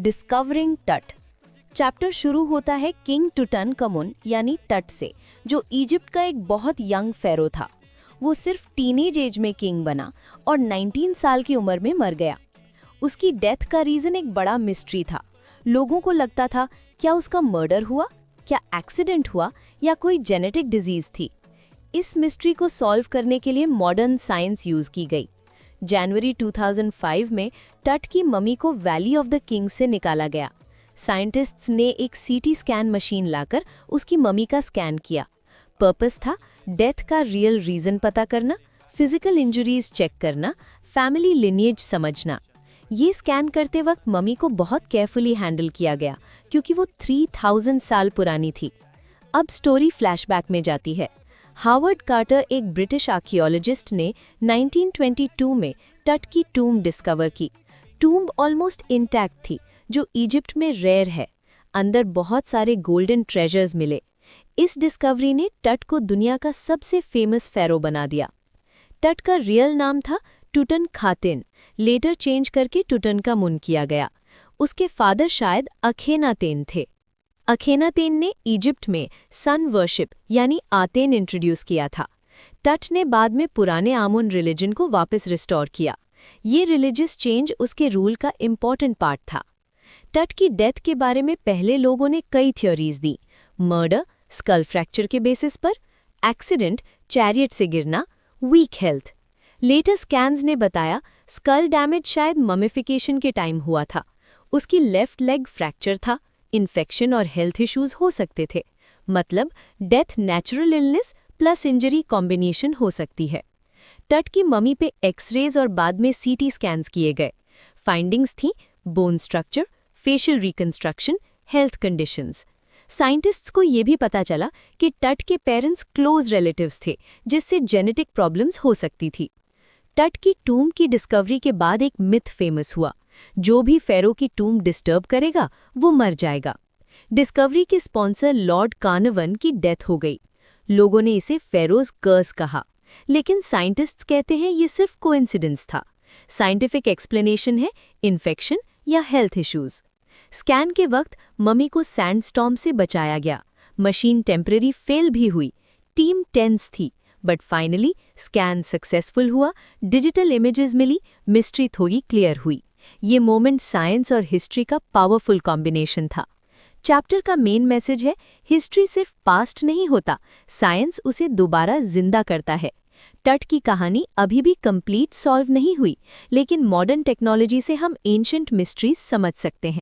Discovering टट। Chapter शुरू होता है किंग टुटनकमुन यानी टट से, जो इजिप्ट का एक बहुत यंग फेरो था। वो सिर्फ टीनेज एज में किंग बना और 19 साल की उम्र में मर गया। उसकी डेथ का रीज़न एक बड़ा मिस्ट्री था। लोगों को लगता था क्या उसका मर्डर हुआ, क्या एक्सीडेंट हुआ या कोई जेनेटिक डिजीज़ थी। इस मिस्ट्री को सॉल्व करने के लिए मॉडर्न साइंस यूज़ की गई। जनवरी 2005 में टट की मम्मी को वैली ऑफ द किंग्स से निकाला गया। साइंटिस्ट्स ने एक सीटी स्कैन मशीन लाकर उसकी मम्मी का स्कैन किया। पर्पस था डेथ का रियल रीज़न पता करना, फिजिकल इंजरीज चेक करना, फैमिली लिनिएज समझना। ये स्कैन करते वक्त मम्मी को बहुत केयरफुली हैंडल किया गया क्योंकि वो 3000 साल पुरानी थी। अब स्टोरी फ्लैशबैक में जाती है। हार्वर्ड कार्टर, एक ब्रिटिश आर्कियोलॉजिस्ट, ने 1922 में टट की टूम्ब डिस्कवर की। टूम्ब ऑलमोस्ट इंटैक्ट थी, जो इजिप्ट में रेयर है। अंदर बहुत सारे गोल्डन ट्रेजर्स मिले। इस डिस्कवरी ने टट को दुनिया का सबसे फेमस फेरो बना दिया। टट का रियल नाम था टुटनखातिन, लेटर चेंज करके टुटनकामुन किया गया। उसके फादर शायद अखेनातेन थे। अखेनातेन ने इजिप्ट में सन वर्शिप यानी आतेन इंट्रोड्यूस किया था। टट ने बाद में पुराने आमुन रिलीजन को वापस रिस्टोर किया। ये रिलीजियस चेंज उसके रूल का इम्पॉर्टेंट पार्ट था। टट की डेथ के बारे में पहले लोगों ने कई थ्योरीज दी। मर्डर, स्कल फ्रैक्चर के बेसिस पर, एक्सीडेंट, चैरियट से गिरना, वीक हेल्थ। लेटर स्कैन्स ने बताया स्कल डैमेज शायद ममिफिकेशन के टाइम हुआ था। उसकी लेफ्ट लेग फ्रैक्चर था, इन्फेक्शन और हेल्थ इश्यूज हो सकते थे। मतलब death natural illness plus injury combination हो सकती है। टट की मम्मी पे एक्सरेज और बाद में सीटी स्कैन्स किए गए। फाइंडिंग्स थी bone structure, facial reconstruction, health conditions. Scientists को ये भी पता चला कि टट के पेरेंट्स क्लोज रिलेटिव्स थे, जिससे जेनेटिक प्रॉब्लम्स हो सकती थी। टट की टूम्ब की डिस्कवरी के बाद एक मिथ फेमस हुआ, जो भी फेरो की टूम्ब डिस्टर्ब करेगा वो मर जाएगा। डिस्कवरी के स्पॉन्सर लॉर्ड कार्नवन की डेथ हो गई। लोगों ने इसे फेरोज कर्स कहा, लेकिन साइंटिस्ट्स कहते हैं ये सिर्फ कोइंसिडेंस था। साइंटिफिक एक्सप्लेनेशन है इन्फेक्शन या हेल्थ इश्यूज। स्कैन के वक्त मम्मी को सैंडस्टॉर्म से बचाया गया। मशीन टेम्परेरी फेल भी हुई। टीम टेंस थी, बट फाइनली स्कैन सक्सेसफुल हुआ, डिजिटल इमेजेस मिली, मिस्ट्री थोड़ी क्लियर हुई। ये मोमेंट साइंस और हिस्ट्री का पावरफुल कॉम्बिनेशन था। चैप्टर का मेन मैसेज है हिस्ट्री सिर्फ पास्ट नहीं होता, साइंस उसे दोबारा जिंदा करता है। टट की कहानी अभी भी कंप्लीट सॉल्व नहीं हुई, लेकिन मॉडर्न टेक्नोलॉजी से हम एंशिएंट मिस्ट्रीज समझ सकते हैं।